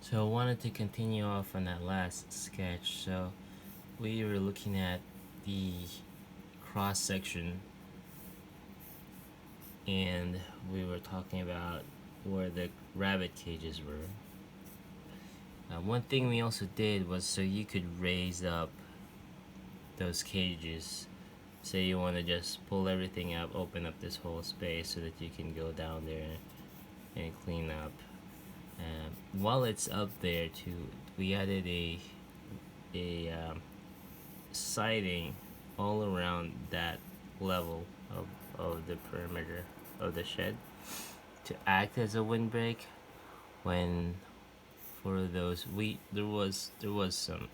So I wanted to continue off on that last sketch. So we were looking at the cross section and we were talking about where the rabbit cages were. One thing we also did was so you could raise up those cages. Say you want to just pull everything up, open up this whole space so that you can go down there and clean up. While it's up there too, we added a siding all around that level of the perimeter of the shed to act as a windbreak when for those there was some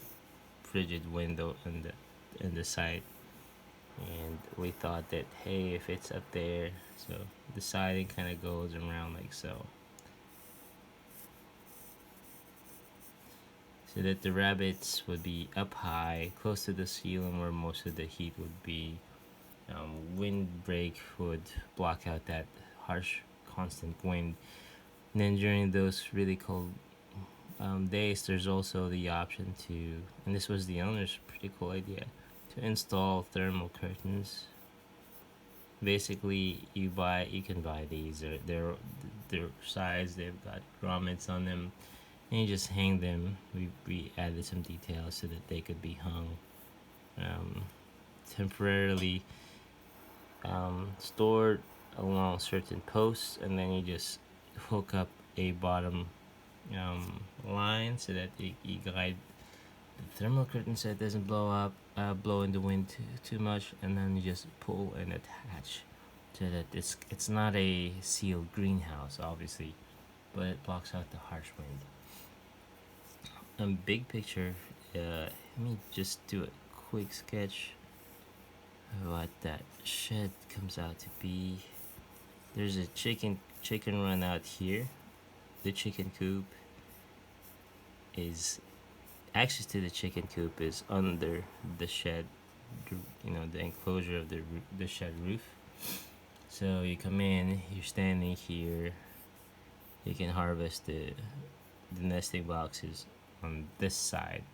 frigid window in the side, and we thought that hey, if it's up there, so the siding kind of goes around like so that the rabbits would be up high close to the ceiling where most of the heat would be. Windbreak would block out that harsh constant wind, and then during those really cold days there's also the option to, and this was the owner's pretty cool idea, to install thermal curtains. Basically you can buy these, or their size, they've got grommets on them, and you just hang them. We added some details so that they could be hung temporarily, stored along certain posts, and then you just hook up a bottom line so that you guide the thermal curtain so it doesn't blow in the wind too much, and then you just pull and attach so that it's not a sealed greenhouse obviously, but it blocks out the harsh wind. Big picture, let me just do a quick sketch of what that shed comes out to be. There's a chicken run out here. The chicken coop is, access to the chicken coop is under the shed, the enclosure of the shed roof. So you come in, you're standing here, you can harvest the nesting boxes on this side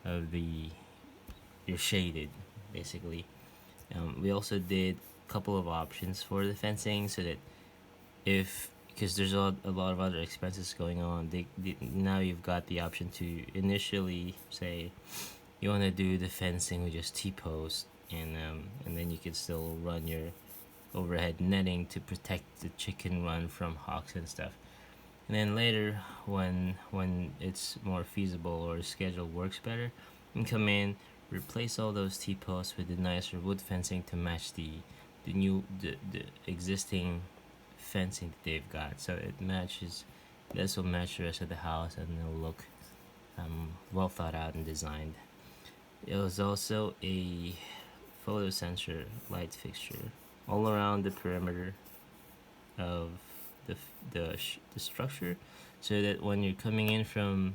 of you're shaded basically. We also did a couple of options for the fencing so that because there's a lot of other expenses going on, now you've got the option to initially say you want to do the fencing with just T-posts, and then you can still run your overhead netting to protect the chicken run from hawks and stuff. And then later, when it's more feasible or the schedule works better, you can come in, replace all those T-posts with the nicer wood fencing to match the existing fencing that they've got. So it matches, this will match the rest of the house, and it'll look well thought out and designed. It was also a photo sensor light fixture all around the perimeter of the structure, so that when you're coming in from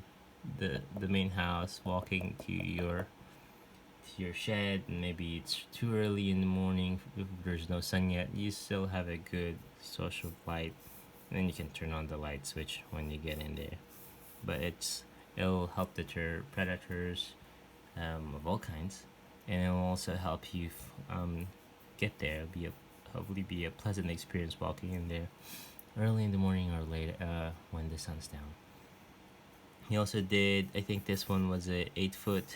the main house, walking to your shed, and maybe it's too early in the morning, if there's no sun yet, you still have a good source of light, and then you can turn on the light switch when you get in there. But it'll help deter predators of all kinds, and it'll also help you get there. Hopefully be a pleasant experience walking in there early in the morning or late when the sun's down. He also did, I think this one was a 8-foot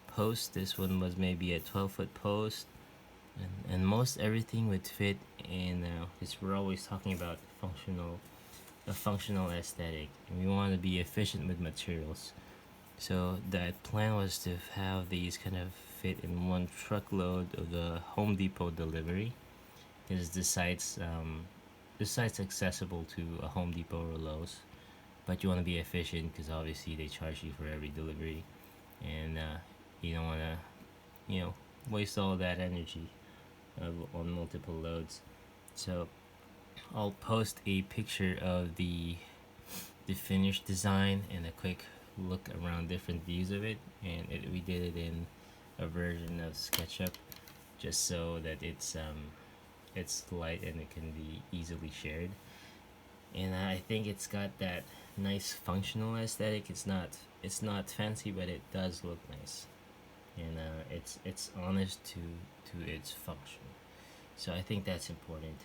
post, this one was maybe a 12-foot post, and most everything would fit in, because we're always talking about a functional aesthetic, and we want to be efficient with materials. So that plan was to have these kind of fit in one truckload of the Home Depot delivery, because the site's accessible to a Home Depot or Lowe's, but you want to be efficient because obviously they charge you for every delivery, and you don't want to waste all that energy on multiple loads. So I'll post a picture of the finished design and a quick look around different views of it, and we did it in a version of SketchUp just so that it's light and it can be easily shared. And I think it's got that nice functional aesthetic. It's not fancy, but it does look nice, and it's honest to its function. So I think that's important.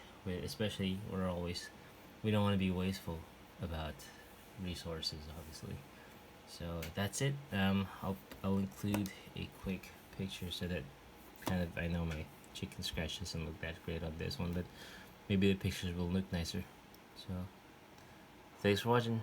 Especially we don't want to be wasteful about resources, obviously. So that's it. I'll include a quick picture so that kind of I know my chicken scratch doesn't look that great on this one, but maybe the pictures will look nicer. So thanks for watching.